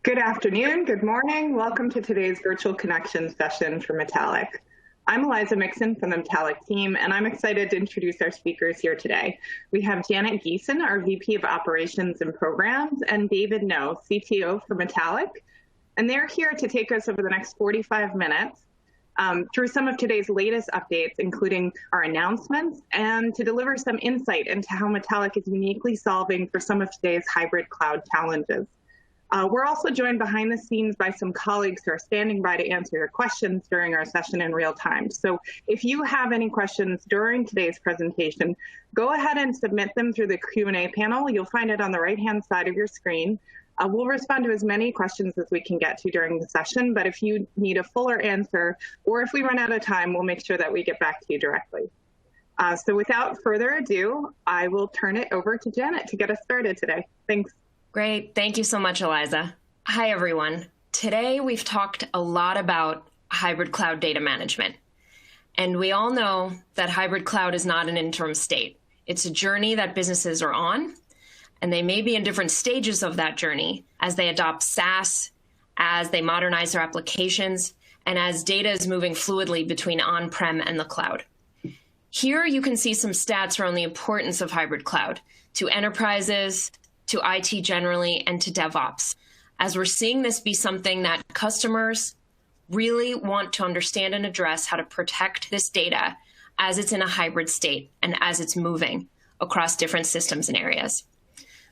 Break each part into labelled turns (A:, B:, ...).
A: Good afternoon, good morning. Welcome to today's virtual connection session for Metallic. I'm Eliza Mixon from the Metallic team, and I'm excited to introduce our speakers here today. We have Janet Geeson, our VP of Operations and Programs, and David No, CTO for Metallic. And they're here to take us over the next 45 minutes through some of today's latest updates, including our announcements, and to deliver some insight into how Metallic is uniquely solving for some of today's hybrid cloud challenges. We're also joined behind the scenes by some colleagues who are standing by to answer your questions during our session in real time. So if you have any questions during today's presentation, go ahead and submit them through the Q&A panel. You'll find it on the right-hand side of your screen. We'll respond to as many questions as we can get to during the session, but if you need a fuller answer, or if we run out of time, we'll make sure that we get back to you directly. So without further ado, I will turn it over to Janet to get us started today. Thanks.
B: Great. Thank you so much, Eliza. Hi, everyone. Today, we've talked a lot about hybrid cloud data management. And we all know that hybrid cloud is not an interim state. It's a journey that businesses are on, and they may be in different stages of that journey as they adopt SaaS, as they modernize their applications, and as data is moving fluidly between on-prem and the cloud. Here, you can see some stats around the importance of hybrid cloud to enterprises, to IT generally, and to DevOps, as we're seeing this be something that customers really want to understand and address how to protect this data as it's in a hybrid state and as it's moving across different systems and areas.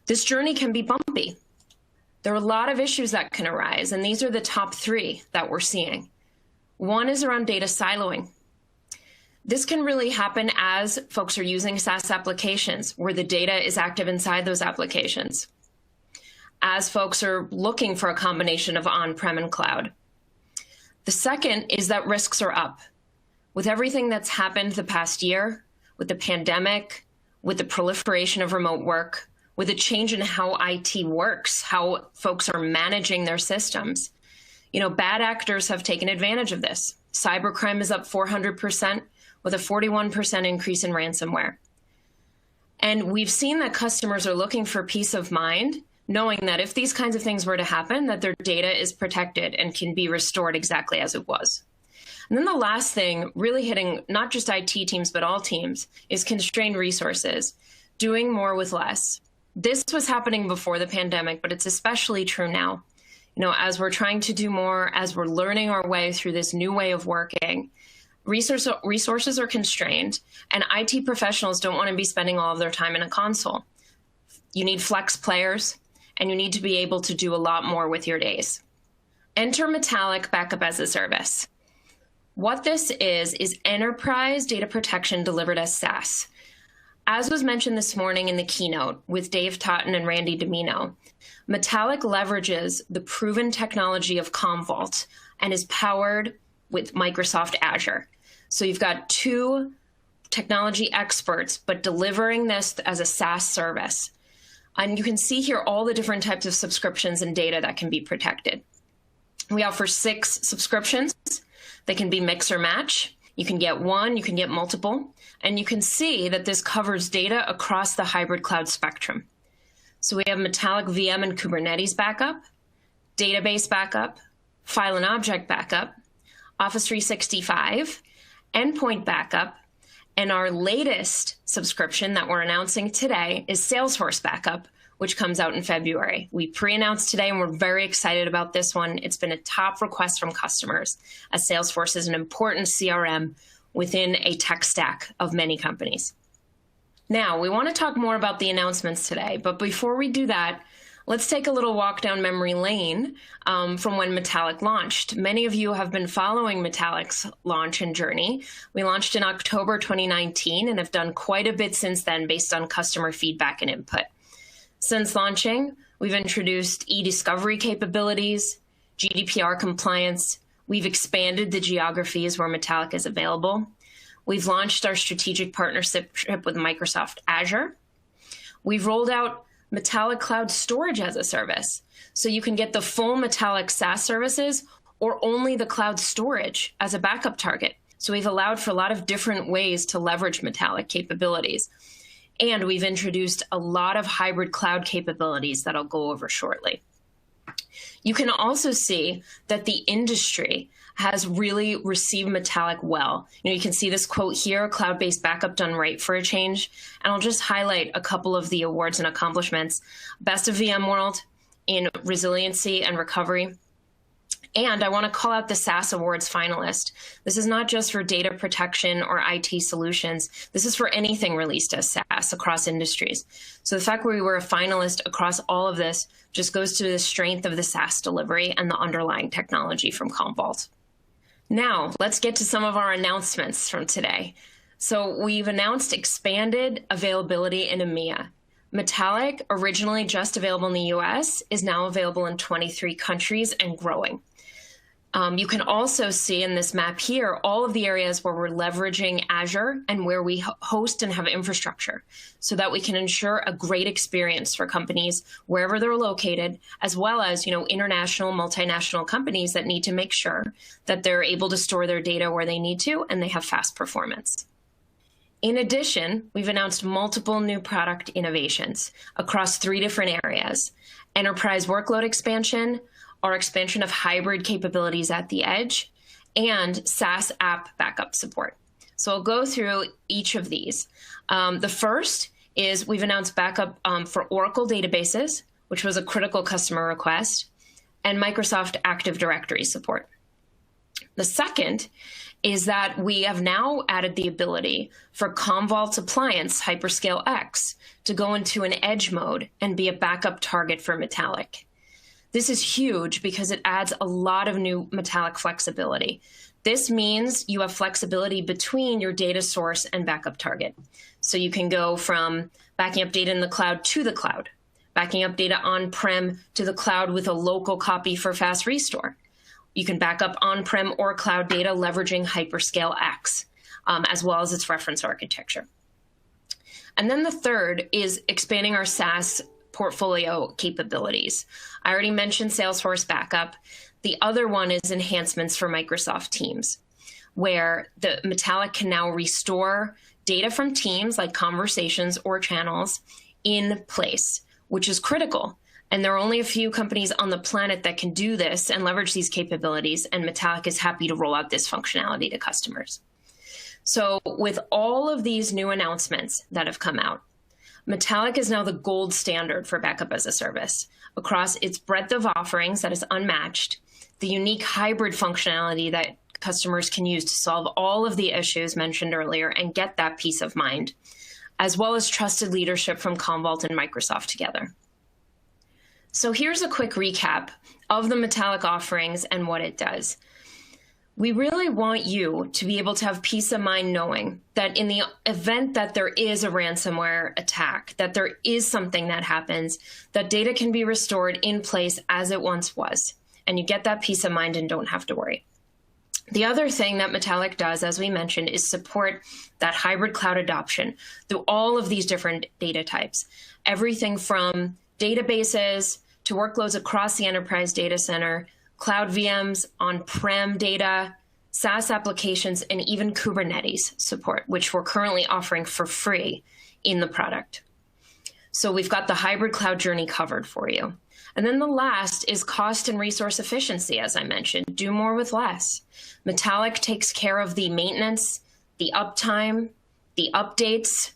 B: This journey can be bumpy. There are a lot of issues that can arise, and these are the top three that we're seeing. One is around data siloing. This can really happen as folks are using SaaS applications where the data is active inside those applications, as folks are looking for a combination of on-prem and cloud. The second is that risks are up. With everything that's happened the past year, with the pandemic, with the proliferation of remote work, with a change in how IT works, how folks are managing their systems, bad actors have taken advantage of this. Cybercrime is up 400%. With a 41% increase in ransomware. And we've seen that customers are looking for peace of mind, knowing that if these kinds of things were to happen, that their data is protected and can be restored exactly as it was. And then the last thing, really hitting not just IT teams, but all teams, is constrained resources, doing more with less. This was happening before the pandemic, but it's especially true now. As we're trying to do more, as we're learning our way through this new way of working, resources are constrained, and IT professionals don't want to be spending all of their time in a console. You need flex players, and you need to be able to do a lot more with your days. Enter Metallic Backup as a Service. What this is enterprise data protection delivered as SaaS. As was mentioned this morning in the keynote with Dave Totten and Randy Domino, Metallic leverages the proven technology of Commvault and is powered with Microsoft Azure. So you've got two technology experts, but delivering this as a SaaS service. And you can see here all the different types of subscriptions and data that can be protected. We offer 6 subscriptions. They can be mix or match. You can get one, you can get multiple, and you can see that this covers data across the hybrid cloud spectrum. So we have Metallic VM and Kubernetes backup, database backup, file and object backup, Office 365, endpoint backup, and our latest subscription that we're announcing today is Salesforce backup, which comes out in February. We pre-announced today, and we're very excited about this one. It's been a top request from customers, as Salesforce is an important CRM within a tech stack of many companies. Now, we want to talk more about the announcements today, but before we do that, let's take a little walk down memory lane from when Metallic launched. Many of you have been following Metallic's launch and journey. We launched in October 2019 and have done quite a bit since then based on customer feedback and input. Since launching, we've introduced e-discovery capabilities, GDPR compliance. We've expanded the geographies where Metallic is available. We've launched our strategic partnership with Microsoft Azure. We've rolled out Metallic Cloud Storage as a Service. So you can get the full Metallic SaaS services or only the cloud storage as a backup target. So we've allowed for a lot of different ways to leverage Metallic capabilities. And we've introduced a lot of hybrid cloud capabilities that I'll go over shortly. You can also see that the industry has really received Metallic well. You can see this quote here, cloud-based backup done right for a change. And I'll just highlight a couple of the awards and accomplishments. Best of VMworld in resiliency and recovery. And I want to call out the SaaS Awards finalist. This is not just for data protection or IT solutions. This is for anything released as SaaS across industries. So the fact we were a finalist across all of this just goes to the strength of the SaaS delivery and the underlying technology from Commvault. Now, let's get to some of our announcements from today. So we've announced expanded availability in EMEA. Metallic, originally just available in the US, is now available in 23 countries and growing. You can also see in this map here all of the areas where we're leveraging Azure and where we host and have infrastructure so that we can ensure a great experience for companies wherever they're located, as well as international, multinational companies that need to make sure that they're able to store their data where they need to and they have fast performance. In addition, we've announced multiple new product innovations across 3 different areas: enterprise workload expansion, our expansion of hybrid capabilities at the edge, and SaaS app backup support. So I'll go through each of these. The first is we've announced backup for Oracle databases, which was a critical customer request, and Microsoft Active Directory support. The second is that we have now added the ability for Commvault's appliance, HyperScale X, to go into an edge mode and be a backup target for Metallic. This is huge because it adds a lot of new Metallic flexibility. This means you have flexibility between your data source and backup target. So you can go from backing up data in the cloud to the cloud, backing up data on-prem to the cloud with a local copy for fast restore. You can back up on-prem or cloud data leveraging HyperScale X, as well as its reference architecture. And then the third is expanding our SaaS portfolio capabilities. I already mentioned Salesforce backup. The other one is enhancements for Microsoft Teams, where the Metallic can now restore data from Teams like conversations or channels in place, which is critical. And there are only a few companies on the planet that can do this and leverage these capabilities, and Metallic is happy to roll out this functionality to customers. So with all of these new announcements that have come out, Metallic is now the gold standard for backup as a service. Across its breadth of offerings that is unmatched, the unique hybrid functionality that customers can use to solve all of the issues mentioned earlier and get that peace of mind, as well as trusted leadership from Commvault and Microsoft together. So here's a quick recap of the Metallic offerings and what it does. We really want you to be able to have peace of mind knowing that in the event that there is a ransomware attack, that there is something that happens, that data can be restored in place as it once was, and you get that peace of mind and don't have to worry. The other thing that Metallic does, as we mentioned, is support that hybrid cloud adoption through all of these different data types. Everything from databases to workloads across the enterprise data center, cloud VMs, on-prem data, SaaS applications, and even Kubernetes support, which we're currently offering for free in the product. So we've got the hybrid cloud journey covered for you. And then the last is cost and resource efficiency, as I mentioned. Do more with less. Metallic takes care of the maintenance, the uptime, the updates.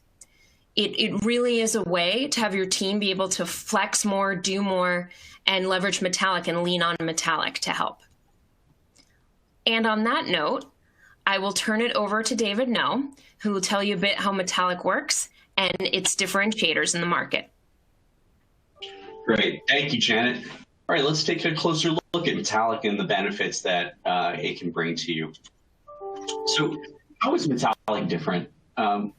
B: It really is a way to have your team be able to flex more, do more, and leverage Metallic and lean on Metallic to help. And on that note, I will turn it over to David No, who will tell you a bit how Metallic works and its differentiators in the market.
C: Great. Thank you, Janet. All right, let's take a closer look at Metallic and the benefits that it can bring to you. So how is Metallic different?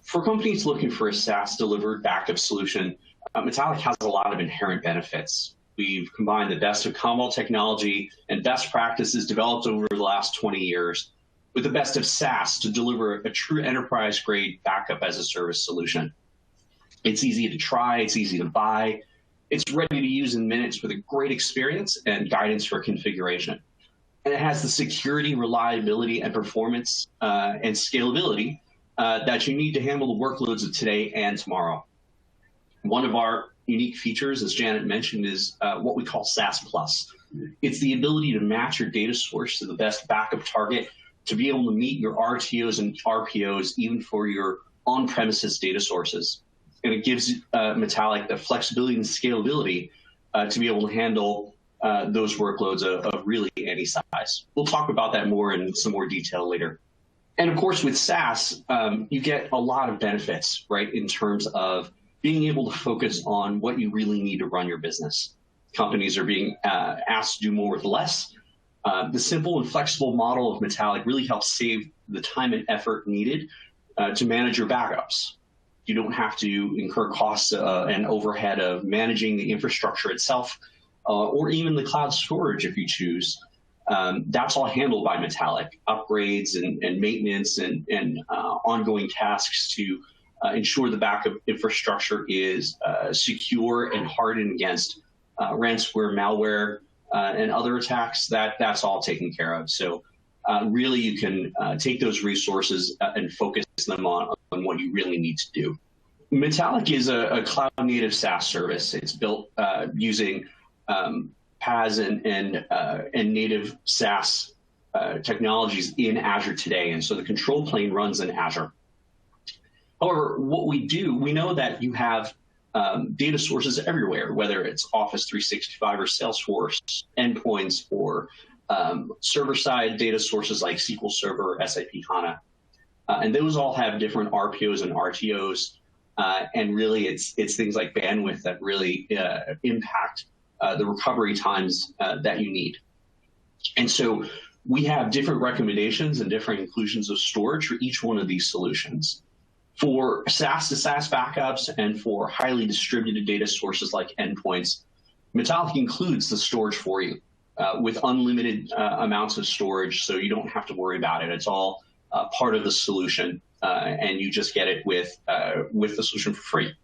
C: For companies looking for a SaaS-delivered backup solution, Metallic has a lot of inherent benefits. We've combined the best of Commvault technology and best practices developed over the last 20 years with the best of SaaS to deliver a true enterprise-grade backup as a service solution. It's easy to try, it's easy to buy, it's ready to use in minutes with a great experience and guidance for configuration. And it has the security, reliability, and performance and scalability that you need to handle the workloads of today and tomorrow. One of our unique features, as Janet mentioned, is what we call SaaS Plus. It's the ability to match your data source to the best backup target, to be able to meet your RTOs and RPOs, even for your on-premises data sources. And it gives Metallic the flexibility and scalability to be able to handle those workloads of really any size. We'll talk about that more in some more detail later. And of course, with SaaS, you get a lot of benefits, right, in terms of being able to focus on what you really need to run your business. Companies are being asked to do more with less. The simple and flexible model of Metallic really helps save the time and effort needed to manage your backups. You don't have to incur costs and overhead of managing the infrastructure itself, or even the cloud storage if you choose. That's all handled by Metallic. Upgrades and maintenance and ongoing tasks to ensure the backup infrastructure is secure and hardened against ransomware, malware, and other attacks. That's all taken care of. So really you can take those resources and focus them on what you really need to do. Metallic is a cloud-native SaaS service. It's built using PaaS and native SaaS technologies in Azure today. And so the control plane runs in Azure. However, what we do, we know that you have data sources everywhere, whether it's Office 365 or Salesforce endpoints or server-side data sources like SQL Server or SAP HANA. And those all have different RPOs and RTOs. And really, it's things like bandwidth that really impact the recovery times that you need. And so we have different recommendations and different inclusions of storage for each one of these solutions. For SaaS to SaaS backups and for highly distributed data sources like endpoints, Metallic includes the storage for you with unlimited amounts of storage, so you don't have to worry about it. It's all part of the solution, and you just get it with the solution for free.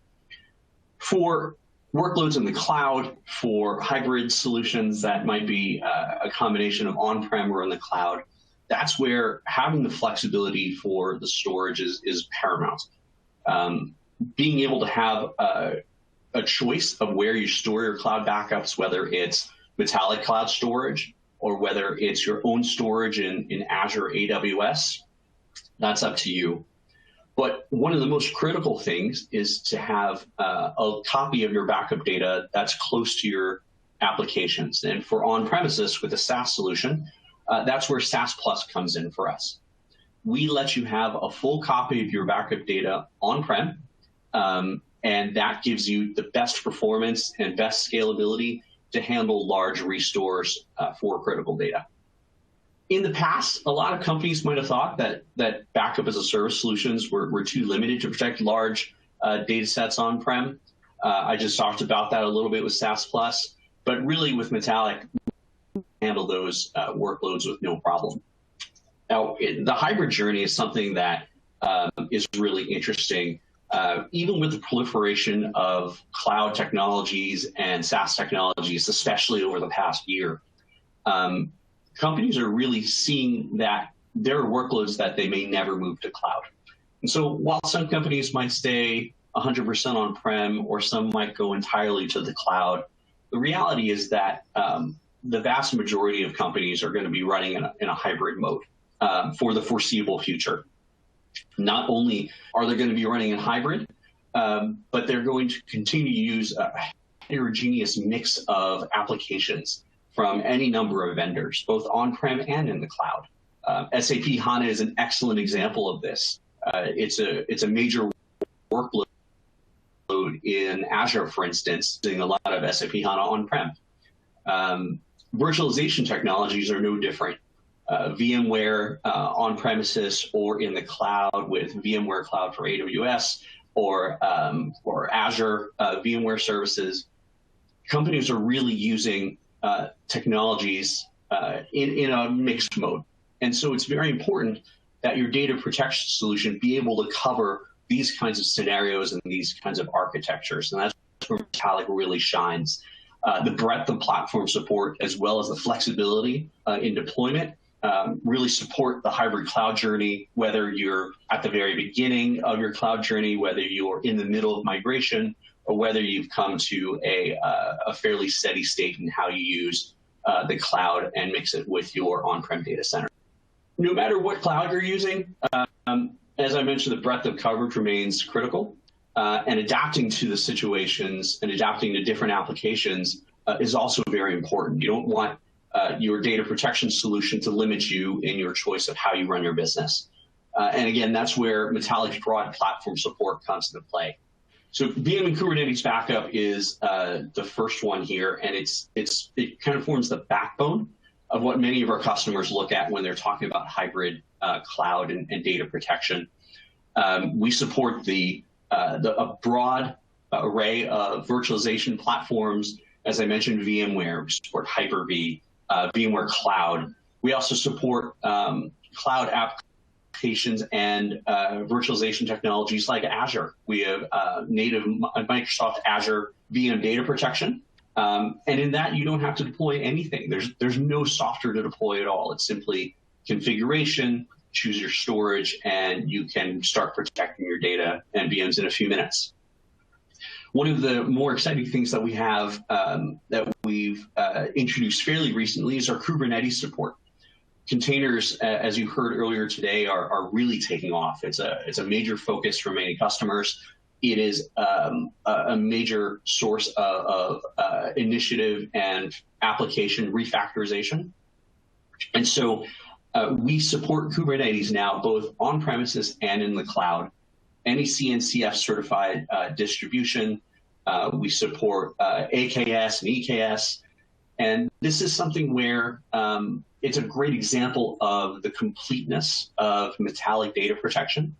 C: For workloads in the cloud, for hybrid solutions that might be a combination of on-prem or in the cloud, that's where having the flexibility for the storage is paramount. Being able to have a choice of where you store your cloud backups, whether it's Metallic cloud storage or whether it's your own storage in Azure or AWS, that's up to you. But one of the most critical things is to have a copy of your backup data that's close to your applications. And for on-premises with a SaaS solution, that's where SaaS Plus comes in for us. We let you have a full copy of your backup data on-prem, and that gives you the best performance and best scalability to handle large restores for critical data. In the past, a lot of companies might have thought that backup as a service solutions were too limited to protect large data sets on-prem. I just talked about that a little bit with SaaS Plus, but really with Metallic, handle those workloads with no problem. Now, the hybrid journey is something that is really interesting. Even with the proliferation of cloud technologies and SaaS technologies, especially over the past year, companies are really seeing that there are workloads that they may never move to cloud. And so while some companies might stay 100% on-prem or some might go entirely to the cloud, the reality is that the vast majority of companies are going to be running in a hybrid mode for the foreseeable future. Not only are they going to be running in hybrid, but they're going to continue to use a heterogeneous mix of applications from any number of vendors, both on-prem and in the cloud. SAP HANA is an excellent example of this. It's a major workload in Azure, for instance, using a lot of SAP HANA on-prem. Virtualization technologies are no different. VMware on-premises or in the cloud with VMware Cloud for AWS or Azure VMware services. Companies are really using technologies in a mixed mode. And so it's very important that your data protection solution be able to cover these kinds of scenarios and these kinds of architectures. And that's where Metallic really shines. The breadth of platform support as well as the flexibility in deployment really support the hybrid cloud journey, whether you're at the very beginning of your cloud journey, whether you're in the middle of migration, or whether you've come to a fairly steady state in how you use the cloud and mix it with your on-prem data center. No matter what cloud you're using, as I mentioned, the breadth of coverage remains critical, and adapting to the situations and adapting to different applications is also very important. You don't want your data protection solution to limit you in your choice of how you run your business. And again, that's where Metallic's broad platform support comes into play. So VM and Kubernetes backup is the first one here, and it kind of forms the backbone of what many of our customers look at when they're talking about hybrid cloud and data protection. We support a broad array of virtualization platforms. As I mentioned, VMware, we support Hyper-V, VMware Cloud. We also support cloud applications and virtualization technologies like Azure. We have native Microsoft Azure VM data protection. And in that, you don't have to deploy anything. There's no software to deploy at all. It's simply configuration, choose your storage, and you can start protecting your data and VMs in a few minutes. One of the more exciting things that we have that we've introduced fairly recently is our Kubernetes support. Containers, as you heard earlier today, are really taking off. It's a major focus for many customers. It is a major source of initiative and application refactorization. And so we support Kubernetes now, both on premises and in the cloud. Any CNCF certified distribution. We support AKS and EKS. And this is something where it's a great example of the completeness of Metallic data protection,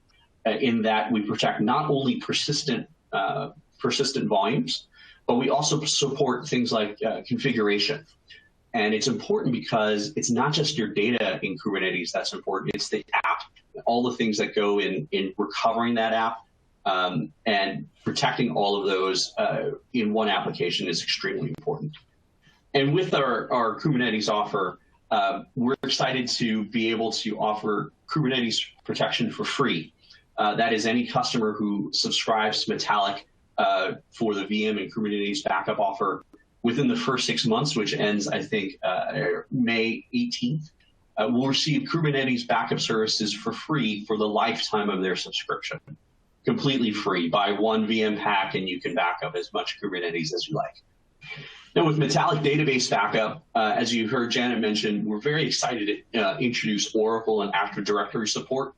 C: in that we protect not only persistent volumes, but we also support things like configuration. And it's important because it's not just your data in Kubernetes that's important, it's the app, all the things that go in recovering that app, and protecting all of those in one application is extremely important. And with our Kubernetes offer, we're excited to be able to offer Kubernetes protection for free. That is, any customer who subscribes to Metallic for the VM and Kubernetes backup offer within the first 6 months, which ends, I think, May 18th, will receive Kubernetes backup services for free for the lifetime of their subscription. Completely free. Buy one VM pack and you can back up as much Kubernetes as you like. Now, with Metallic database backup, as you heard Janet mention, we're very excited to introduce Oracle and Active Directory support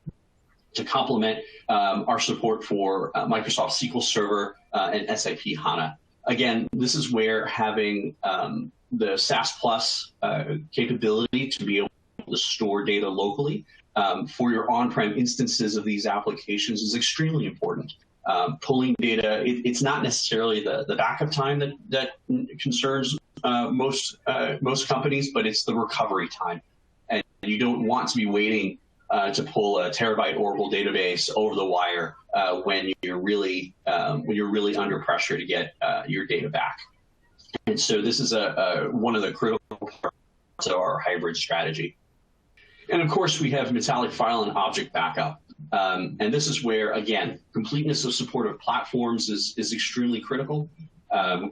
C: to complement our support for Microsoft SQL Server and SAP HANA. Again, this is where having the SaaS Plus capability to be able to store data locally for your on-prem instances of these applications is extremely important. Pulling data, it's not necessarily the backup time that concerns most companies, but it's the recovery time. And you don't want to be waiting to pull a terabyte Oracle database over the wire when you're really under pressure to get your data back. And so this is one of the critical parts of our hybrid strategy. And of course, we have Metallic file and object backup. And this is where, again, completeness of support of platforms is extremely critical.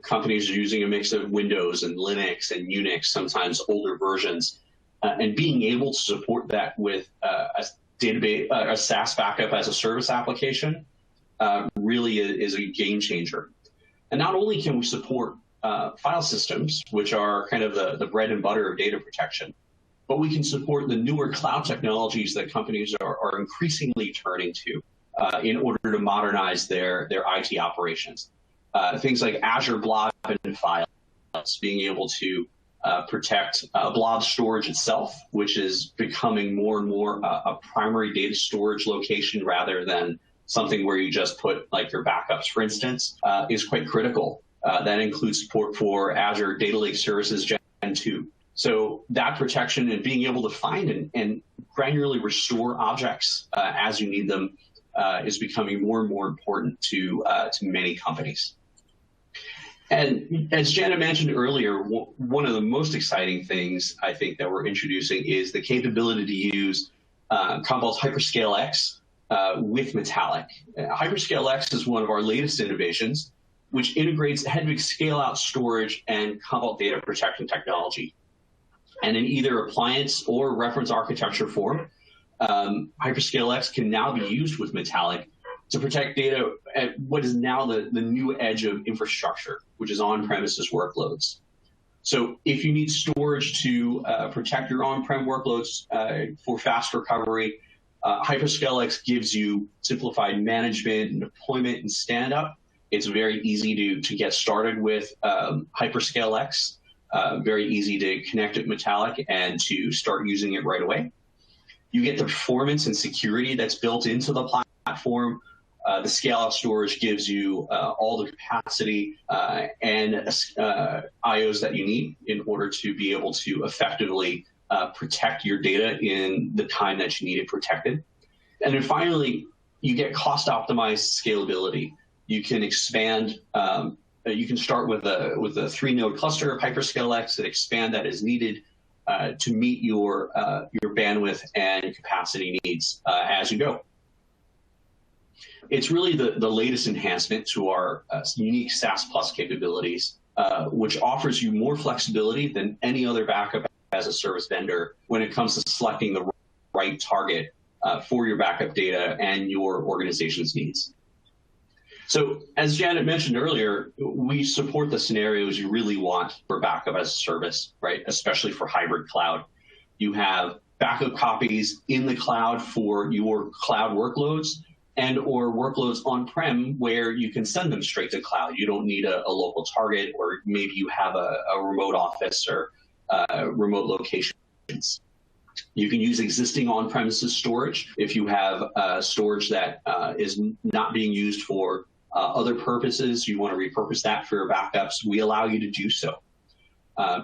C: Companies are using a mix of Windows and Linux and Unix, sometimes older versions. And being able to support that with a database, a SaaS backup as a service application really is a game changer. And not only can we support file systems, which are kind of the bread and butter of data protection, but we can support the newer cloud technologies that companies are increasingly turning to in order to modernize their IT operations. Things like Azure Blob and Files, being able to protect blob storage itself, which is becoming more and more a primary data storage location rather than something where you just put like your backups, for instance, is quite critical. That includes support for Azure Data Lake Services Gen 2. So that protection and being able to find and granularly restore objects as you need them is becoming more and more important to many companies. And as Janet mentioned earlier, one of the most exciting things I think that we're introducing is the capability to use Commvault's HyperScale X with Metallic. HyperScale X is one of our latest innovations, which integrates Hedvig scale-out storage and Commvault data protection technology. And in either appliance or reference architecture form, HyperScale X can now be used with Metallic to protect data at what is now the new edge of infrastructure, which is on-premises workloads. So if you need storage to protect your on-prem workloads for fast recovery, HyperScale X gives you simplified management and deployment and stand-up. It's very easy to get started with HyperScale X, very easy to connect with Metallic and to start using it right away. You get the performance and security that's built into the platform. The scale-out storage gives you all the capacity and IOs that you need in order to be able to effectively protect your data in the time that you need it protected. And then finally, you get cost-optimized scalability. You can expand. You can start with a 3-node cluster of HyperScale X and expand that as needed to meet your bandwidth and capacity needs as you go. It's really the latest enhancement to our unique SaaS Plus capabilities, which offers you more flexibility than any other backup as a service vendor when it comes to selecting the right target for your backup data and your organization's needs. So as Janet mentioned earlier, we support the scenarios you really want for backup as a service, right? Especially for hybrid cloud. You have backup copies in the cloud for your cloud workloads and or workloads on-prem where you can send them straight to cloud. You don't need a local target, or maybe you have a remote office or remote locations. You can use existing on-premises storage. If you have storage that is not being used for other purposes, you want to repurpose that for your backups, we allow you to do so.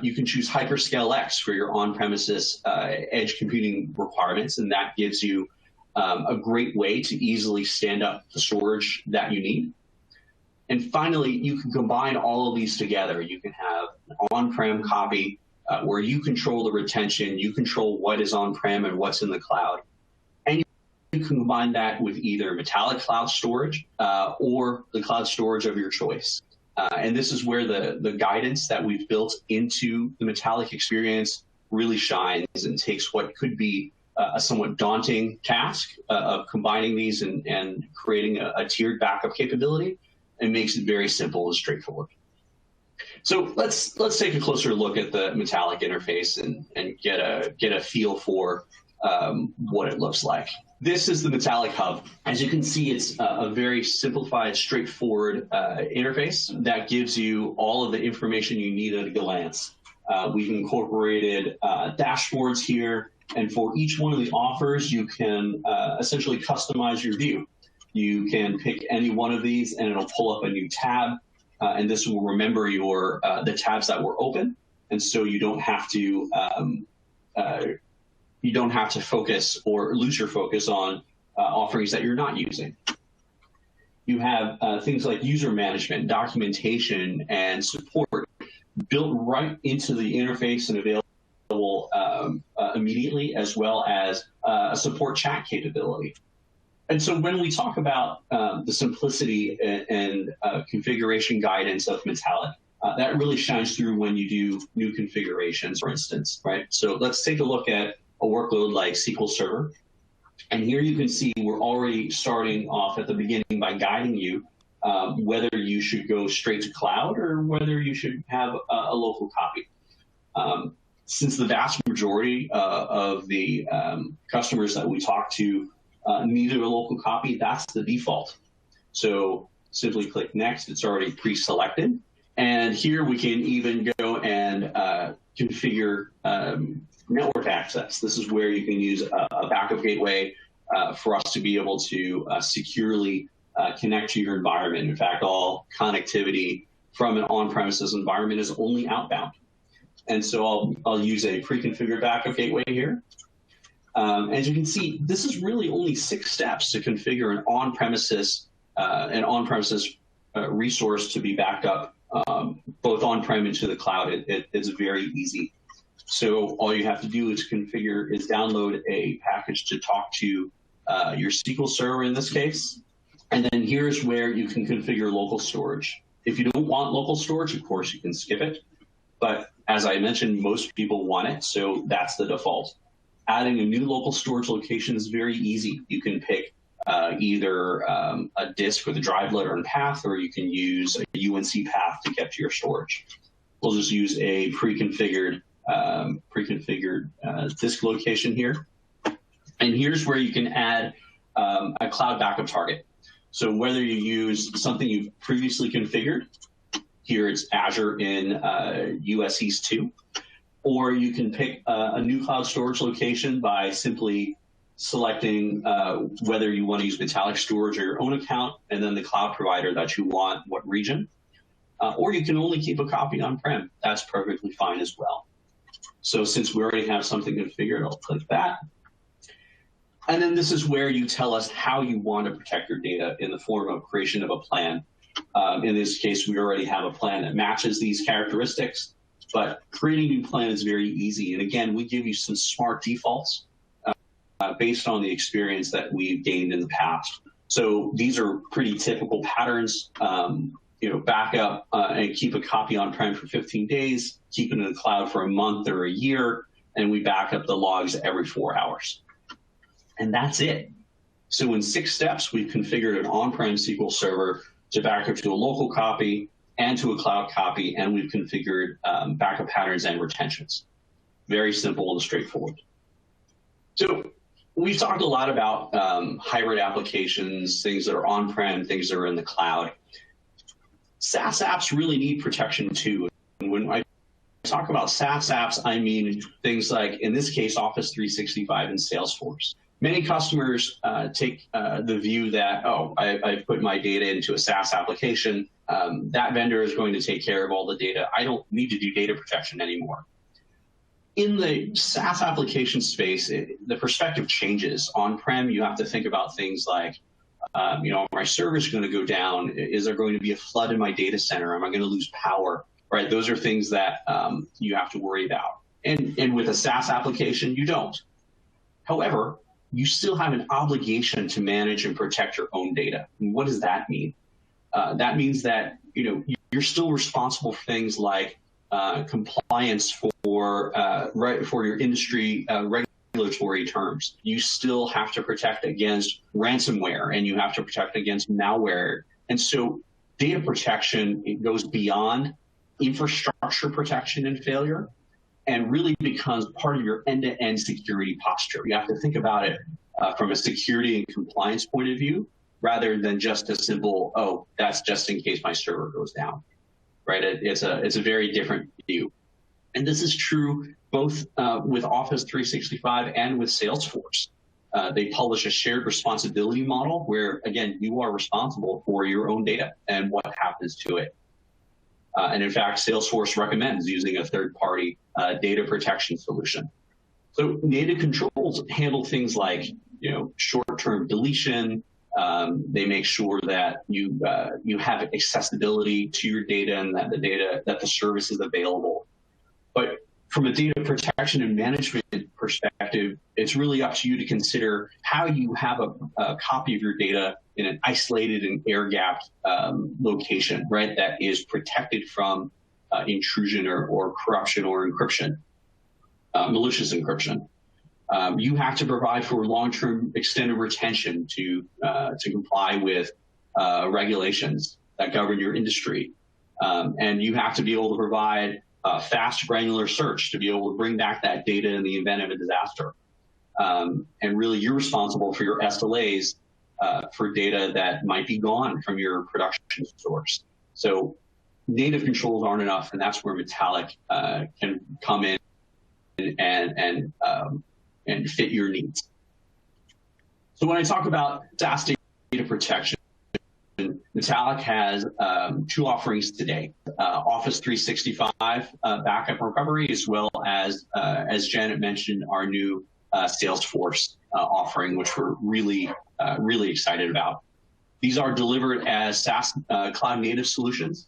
C: You can choose HyperScale X for your on-premises edge computing requirements, and that gives you a great way to easily stand up the storage that you need. And finally, you can combine all of these together. You can have an on-prem copy where you control the retention, you control what is on-prem and what's in the cloud. And you can combine that with either Metallic cloud storage or the cloud storage of your choice. And this is where the guidance that we've built into the Metallic experience really shines and takes what could be a somewhat daunting task of combining these and creating a tiered backup capability, and makes it very simple and straightforward. So let's take a closer look at the Metallic interface and get a feel for what it looks like. This is the Metallic Hub. As you can see, it's a very simplified, straightforward interface that gives you all of the information you need at a glance. We've incorporated dashboards here, and for each one of the offers, you can essentially customize your view. You can pick any one of these, and it'll pull up a new tab. And this will remember your the tabs that were open, and so you don't have to focus or lose your focus on offerings that you're not using. You have things like user management, documentation, and support built right into the interface and available immediately, as well as a support chat capability. And so when we talk about the simplicity and configuration guidance of Metallic, that really shines through when you do new configurations, for instance, right? So let's take a look at a workload like SQL Server. And here you can see we're already starting off at the beginning by guiding you whether you should go straight to cloud or whether you should have a local copy. Since the vast majority of the customers that we talk to need a local copy, that's the default. So simply click next. It's already pre-selected. And here we can even go and configure network access. This is where you can use a backup gateway for us to be able to securely connect to your environment. In fact, all connectivity from an on-premises environment is only outbound. And so I'll use a pre-configured backup gateway here. As you can see, this is really only 6 steps to configure an on-premises resource to be backed up both on-prem and to the cloud. It's very easy. So all you have to do is download a package to talk to your SQL Server in this case. And then here's where you can configure local storage. If you don't want local storage, of course, you can skip it. But as I mentioned, most people want it, so that's the default. Adding a new local storage location is very easy. You can pick either a disk with a drive letter and path, or you can use a UNC path to get to your storage. We'll just use a pre-configured disk location here. And here's where you can add a cloud backup target. So whether you use something you've previously configured, here it's Azure in US East 2, or you can pick a new cloud storage location by simply selecting whether you want to use Metallic storage or your own account, and then the cloud provider that you want, what region. Or you can only keep a copy on-prem. That's perfectly fine as well. So since we already have something configured, I'll click that. And then this is where you tell us how you want to protect your data in the form of creation of a plan. In this case, we already have a plan that matches these characteristics, but creating a new plan is very easy. And again, we give you some smart defaults based on the experience that we've gained in the past. So these are pretty typical patterns. Back up and keep a copy on-prem for 15 days, keep it in the cloud for a month or a year, and we back up the logs every 4 hours. And that's it. So in 6 steps, we've configured an on-prem SQL server to back up to a local copy and to a cloud copy, and we've configured backup patterns and retentions. Very simple and straightforward. So we've talked a lot about hybrid applications, things that are on-prem, things that are in the cloud. SaaS apps really need protection too. And when I talk about SaaS apps, I mean things like, in this case, Office 365 and Salesforce. Many customers take the view that, oh, I've put my data into a SaaS application. That vendor is going to take care of all the data. I don't need to do data protection anymore. In the SaaS application space, the perspective changes. On-prem, you have to think about things like, my server is going to go down. Is there going to be a flood in my data center? Am I going to lose power? Right? Those are things that you have to worry about. And with a SaaS application, you don't. However, you still have an obligation to manage and protect your own data. And what does that mean? That means that you're still responsible for things like compliance for your industry regulatory terms. You still have to protect against ransomware, and you have to protect against malware. And so data protection, it goes beyond infrastructure protection and failure, and really becomes part of your end-to-end security posture. You have to think about it from a security and compliance point of view, rather than just a simple, oh, that's just in case my server goes down, right? It's a very different view. And this is true both with Office 365 and with Salesforce. They publish a shared responsibility model where, again, you are responsible for your own data and what happens to it. And in fact, Salesforce recommends using a third-party data protection solution. So native controls handle things like, short-term deletion. They make sure that you have accessibility to your data and that the service is available. But from a data protection and management perspective, it's really up to you to consider how you have a copy of your data in an isolated and air-gapped location, right, that is protected from intrusion or corruption or encryption, malicious encryption. You have to provide for long-term extended retention to comply with regulations that govern your industry. And you have to be able to provide fast granular search to be able to bring back that data in the event of a disaster. And really, you're responsible for your SLAs for data that might be gone from your production source. So native controls aren't enough, and that's where Metallic can come in and fit your needs. So when I talk about SaaS data protection, Metallic has 2 offerings today: Office 365 backup and recovery, as well as Janet mentioned, our new Salesforce offering, which we're really excited about. These are delivered as SaaS cloud native solutions.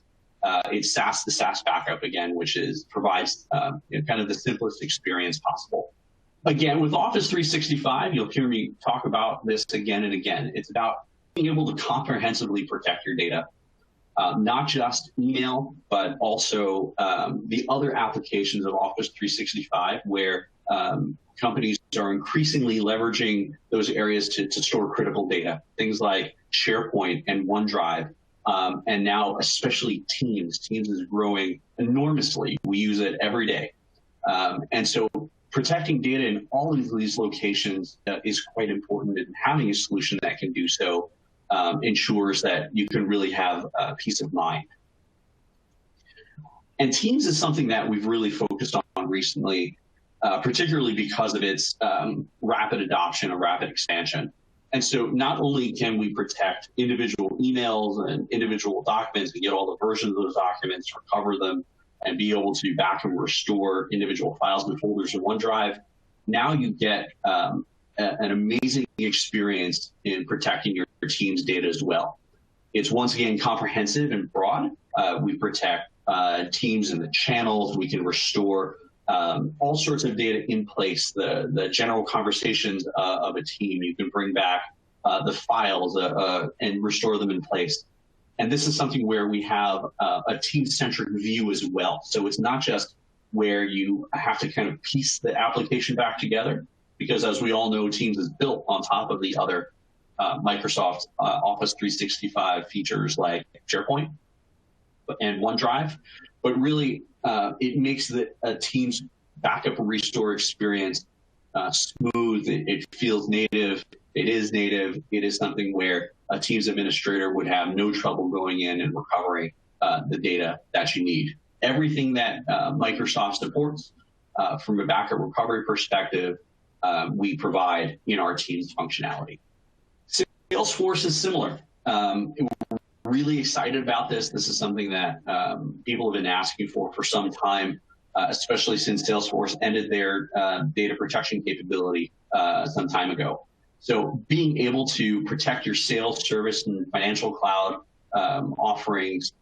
C: It's SaaS to SaaS backup again, which provides kind of the simplest experience possible. Again, with Office 365, you'll hear me talk about this again and again. It's about being able to comprehensively protect your data. not just email, but also the other applications of Office 365, where companies are increasingly leveraging those areas to store critical data, things like SharePoint and OneDrive, and now especially Teams. Teams is growing enormously. We use it every day. And so protecting data in all of these locations is quite important, and having a solution that can do so ensures that you can really have peace of mind. And Teams is something that we've really focused on recently, particularly because of its rapid adoption and rapid expansion. And so not only can we protect individual emails and individual documents and get all the versions of those documents, recover them, and be able to back and restore individual files and folders in OneDrive, now you get an amazing experience in protecting your Teams data as well. It's once again comprehensive and broad. We protect Teams and the channels. We can restore all sorts of data in place, the general conversations of a team. You can bring back the files and restore them in place. And this is something where we have a team-centric view as well. So it's not just where you have to kind of piece the application back together, because as we all know, Teams is built on top of the other Microsoft Office 365 features like SharePoint and OneDrive. But really, it makes the Teams backup and restore experience smooth. It feels native. It is native. It is something where a Teams administrator would have no trouble going in and recovering the data that you need. Everything that Microsoft supports from a backup recovery perspective, we provide in our Teams functionality. Salesforce is similar. We're really excited about this. This is something that people have been asking for some time, especially since Salesforce ended their data protection capability some time ago. So being able to protect your sales, service, and financial cloud offerings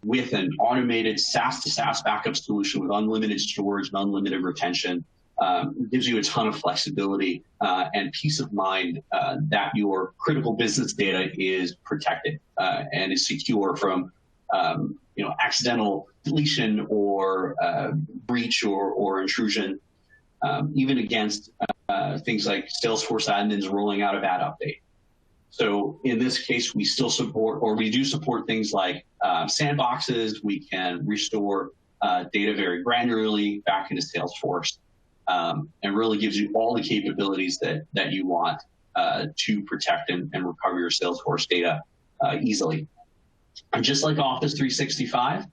C: with an automated SaaS to SaaS backup solution with unlimited storage and unlimited retention gives you a ton of flexibility and peace of mind that your critical business data is protected and is secure from accidental deletion or breach or intrusion, even against things like Salesforce admins rolling out a bad update. So in this case, we still support, or we do support things like sandboxes. We can restore data very granularly back into Salesforce, and really gives you all the capabilities that you want to protect and recover your Salesforce data easily. And just like Office 365,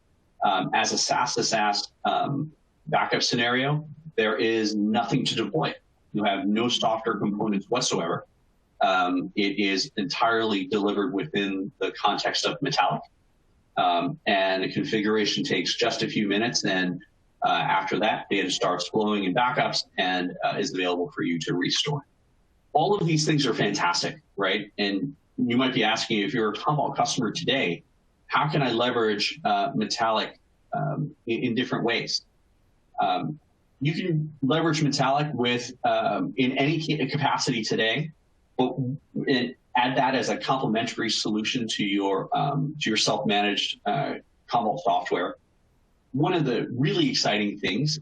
C: as a SaaS to SaaS backup scenario, there is nothing to deploy. You have no software components whatsoever. It is entirely delivered within the context of Metallic. And the configuration takes just a few minutes, and after that, data starts flowing in backups and is available for you to restore. All of these things are fantastic, right? And you might be asking, if you're a Commvault customer today, how can I leverage Metallic in different ways? You can leverage Metallic with in any capacity today, but add that as a complementary solution to your self-managed Commvault software. One of the really exciting things,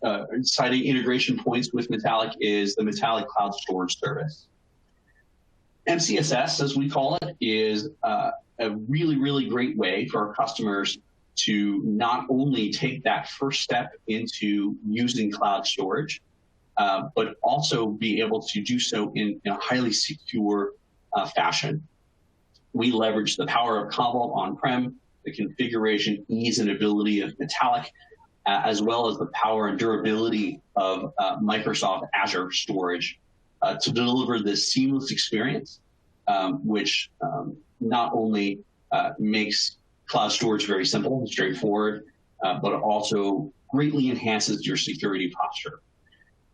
C: exciting integration points with Metallic is the Metallic Cloud Storage Service. MCSS, as we call it, is a really, really great way for our customers to not only take that first step into using cloud storage, but also be able to do so in a highly secure fashion. We leverage the power of Commvault on-prem, the configuration, ease, and ability of Metallic, as well as the power and durability of Microsoft Azure storage to deliver this seamless experience, which not only makes cloud storage very simple and straightforward, but also greatly enhances your security posture.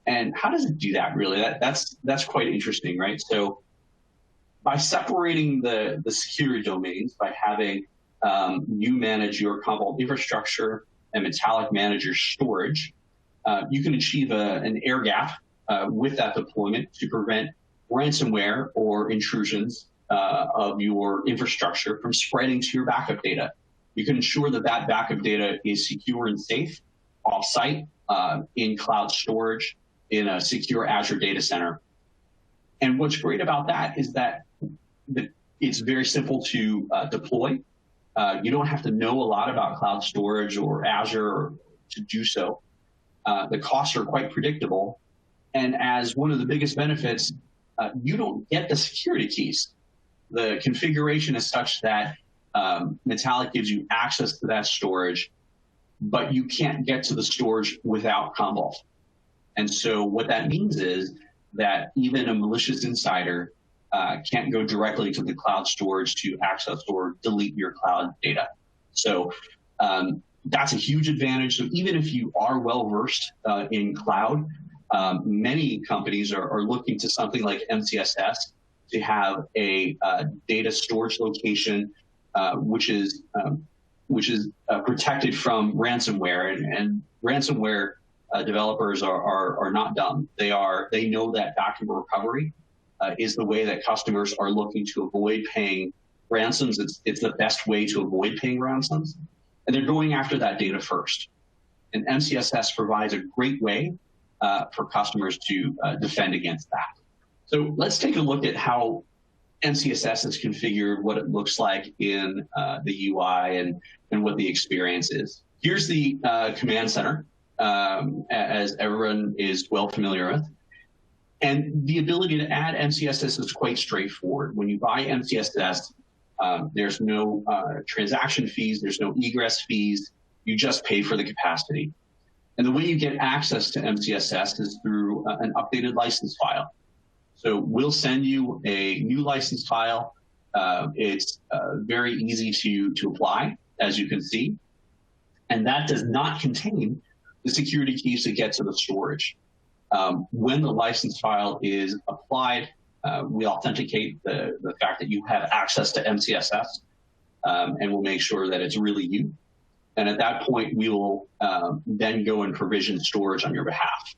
C: And how does it do that, really? That's quite interesting, right? So by separating the security domains, by having you manage your Commvault infrastructure and Metallic manage your storage, you can achieve an air gap with that deployment to prevent ransomware or intrusions of your infrastructure from spreading to your backup data. You can ensure that that backup data is secure and safe, off-site, in cloud storage, in a secure Azure data center. And what's great about that is that it's very simple to deploy. You don't have to know a lot about cloud storage or Azure to do so. The costs are quite predictable. And as one of the biggest benefits, you don't get the security keys. The configuration is such that Metallic gives you access to that storage, but you can't get to the storage without Commvault. And so what that means is that even a malicious insider can't go directly to the cloud storage to access or delete your cloud data. So that's a huge advantage. So even if you are well-versed in cloud, many companies are looking to something like MCSS to have a data storage location which is protected from ransomware. And ransomware developers are not dumb. They know that backup recovery is the way that customers are looking to avoid paying ransoms. It's the best way to avoid paying ransoms. And they're going after that data first. And MCSS provides a great way for customers to defend against that. So let's take a look at how MCSS is configured, what it looks like in the UI and what the experience is. Here's the command center, as everyone is well familiar with. And the ability to add MCSS is quite straightforward. When you buy MCSS, there's no transaction fees, there's no egress fees, you just pay for the capacity. And the way you get access to MCSS is through an updated license file. So we'll send you a new license file. It's very easy to apply, as you can see. And that does not contain the security keys to get to the storage. When the license file is applied, we authenticate the fact that you have access to MCSS, and we'll make sure that it's really you. And at that point, we will then go and provision storage on your behalf.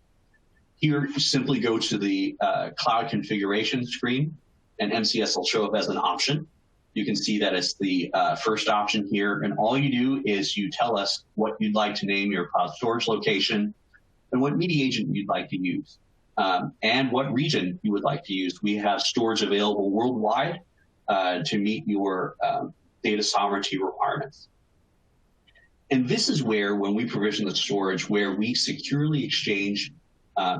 C: Here, simply go to the cloud configuration screen, and MCS will show up as an option. You can see that it's the first option here, and all you do is you tell us what you'd like to name your cloud storage location and what media agent you'd like to use, and what region you would like to use. We have storage available worldwide to meet your data sovereignty requirements. And this is where, when we provision the storage, where we securely exchange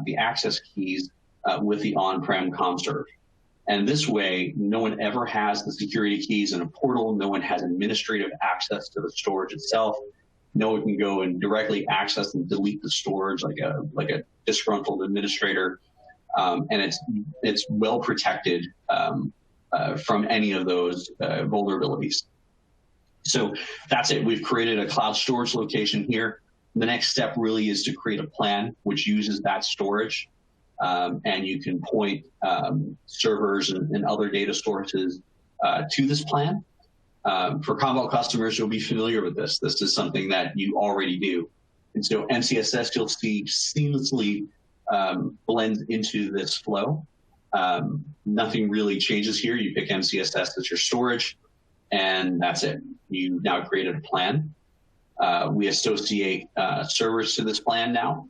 C: the access keys with the on-prem ComServe. And this way, no one ever has the security keys in a portal. No one has administrative access to the storage itself. No one can go and directly access and delete the storage like a disgruntled administrator. And it's well protected from any of those vulnerabilities. So that's it. We've created a cloud storage location here. The next step really is to create a plan which uses that storage. And you can point servers and other data sources to this plan. For Commvault customers, you'll be familiar with this. This is something that you already do. And so MCSS, you'll see, seamlessly blends into this flow. Nothing really changes here. You pick MCSS as your storage, and that's it. You now created a plan. We associate servers to this plan now.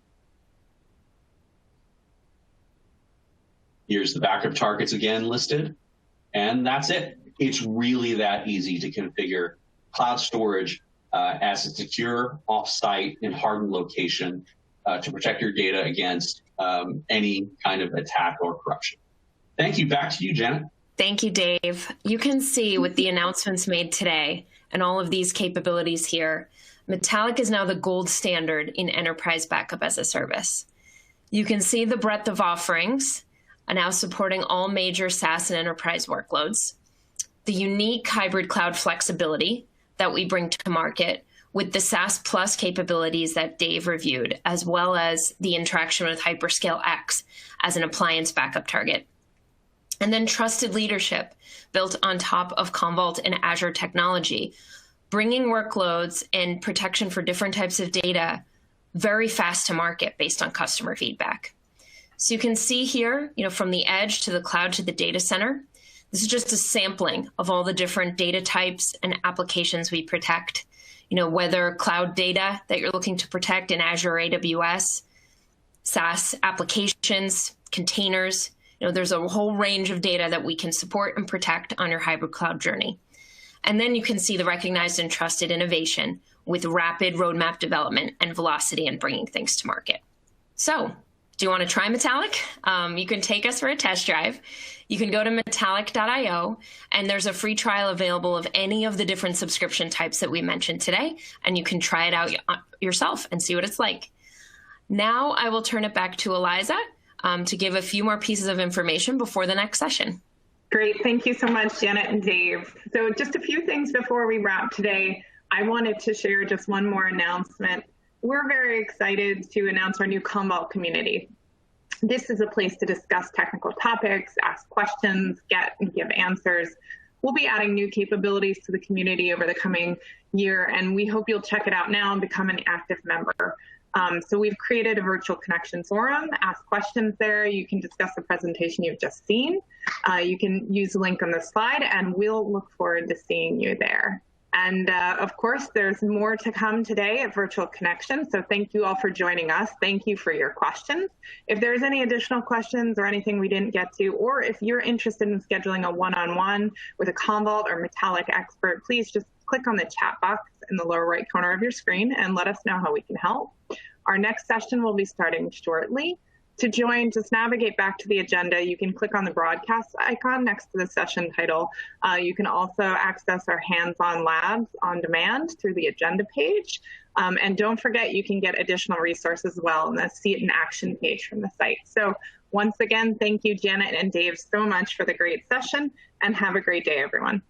C: Here's the backup targets again listed, and that's it. It's really that easy to configure cloud storage as a secure, off-site, and hardened location to protect your data against any kind of attack or corruption. Thank you. Back to you, Janet.
B: Thank you, Dave. You can see with the announcements made today and all of these capabilities here, Metallic is now the gold standard in enterprise backup as a service. You can see the breadth of offerings, now supporting all major SaaS and enterprise workloads, the unique hybrid cloud flexibility that we bring to market with the SaaS Plus capabilities that Dave reviewed, as well as the interaction with HyperScale X as an appliance backup target. And then trusted leadership built on top of Commvault and Azure technology, bringing workloads and protection for different types of data very fast to market based on customer feedback. So you can see here, from the edge to the cloud to the data center, This is just a sampling of all the different data types and applications we protect. Whether cloud data that you're looking to protect in Azure or AWS, SaaS applications, containers. There's a whole range of data that we can support and protect on your hybrid cloud journey. And then you can see the recognized and trusted innovation with rapid roadmap development and velocity in bringing things to market. So, do you want to try Metallic? You can take us for a test drive. You can go to metallic.io, and there's a free trial available of any of the different subscription types that we mentioned today, and you can try it out yourself and see what it's like. Now I will turn it back to Eliza to give a few more pieces of information before the next session.
A: Great. Thank you so much, Janet and Dave. So just a few things before we wrap today. I wanted to share just one more announcement. We're very excited to announce our new Commvault community. This is a place to discuss technical topics, ask questions, get and give answers. We'll be adding new capabilities to the community over the coming year, and we hope you'll check it out now and become an active member. So we've created a virtual connection forum. Ask questions there. You can discuss the presentation you've just seen. You can use the link on the slide, and we'll look forward to seeing you there. And of course, there's more to come today at Virtual Connection. So thank you all for joining us. Thank you for your questions. If there's any additional questions or anything we didn't get to, or if you're interested in scheduling a one-on-one with a Commvault or Metallic expert, please just click on the chat box in the lower right corner of your screen and let us know how we can help. Our next session will be starting shortly. To join, just navigate back to the agenda. You can click on the broadcast icon next to the session title. You can also access our hands-on labs on demand through the agenda page. And don't forget, you can get additional resources as well on the See It in Action page from the site. So once again, thank you, Janet and Dave, so much for the great session, and have a great day, everyone.